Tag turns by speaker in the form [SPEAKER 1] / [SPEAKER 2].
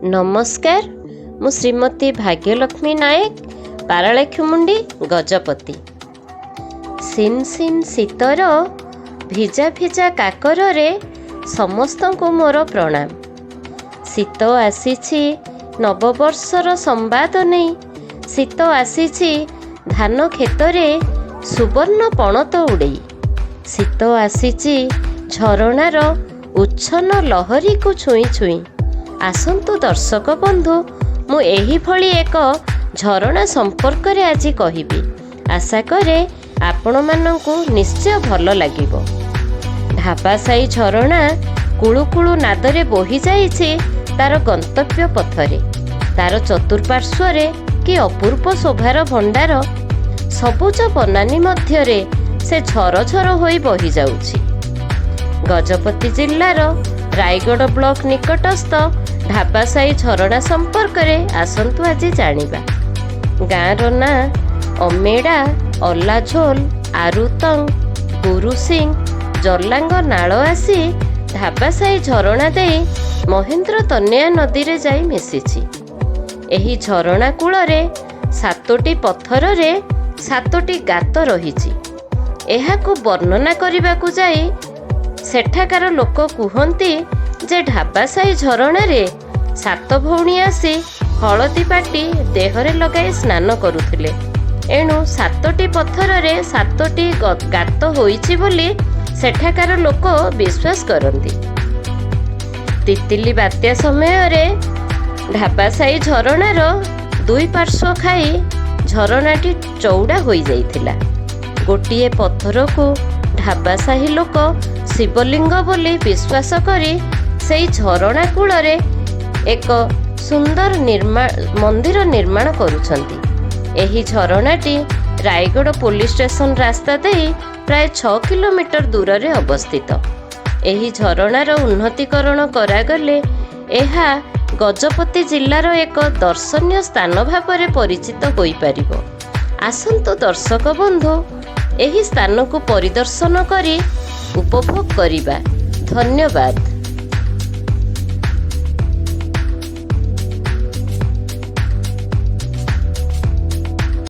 [SPEAKER 1] नमस्कार, मु श्रीमती भाग्यलक्ष्मी नायक, पारालाखेमुंडी गजपति। सिन सिन शीतर भिजा भिजा काकर रे समस्त को मोर प्रणाम। शीत आसीछि नववर्षर संवाद नहीं, शीत आसीछि धान खेतरे सुवर्ण पणत उड़ेई, शीत आसीछि झरणार उच्छन लहरी को छुई छुई। आसंतु दर्शक बंधु, मु एही भली एक झरणा संपर्क रे आज कहिबी। आशा करे आपण मानंकु निश्चय भल लागिबो। ढाबासाई झरणा कुळु कुळु नादरे बोही जाइछि तार गंतव्य पथरे। तार चतुर्पार्श्वरे कि अपूर्व शोभार भंडार, सबुज बनानी मध्यरे से झर झर होई बही जाउछि। गजपति जिल्लार रायगढ़ ब्लॉक निकटस्थ ढाबासाई झरणा संपर्क रे आसंतु आज जानिबा। गाँर ना अमेड़ा, अल्लाझोल, आरुतंग, गुरुसिंह, जरलांग नाल आसी ढाबासाई झरणा देई महेंद्र तन्या नदी रे जाई मिसिछि। एही झरणा कूଳରେ 7टी पत्थर रे 7टी गात रहिछि। एहाकु वर्णना करिबाकु जाई सेठाकार लोक कुहंती जे ढाबासाई झरणा रे 7 भौणी आसी हळदी पाटी देहरे लगाई स्नान करुथिले। एणु 7टी पत्थर रे 7टी गात होइछि बोली सेठाकार लोक विश्वास करंती। तितिली बात्या समय रे ढाबासाई झरणार दुई पार्श्व खाई झरणाटी चौड़ा होई जाइथिला। गोटिए पत्थर को ढाबासाही लोक शिवलिंग बोली विश्वास करी सेई झरणा कूଳରେ एक सुंदर मंदिर निर्माण करुछंती। एही झरणाटी रायगढ़ पुलिस स्टेशन रास्ता देई प्राय 6 किलोमीटर दूर रे अवस्थित। एही झरणार उन्नतीकरण करागले एहा गजपति जिल्लार एक दर्शनीय स्थान भाव परिचित होई परिबो। आसंतु दर्शक बंधु, एही स्थान को परिदर्शन करी उपभोग करिबा। धन्यवाद।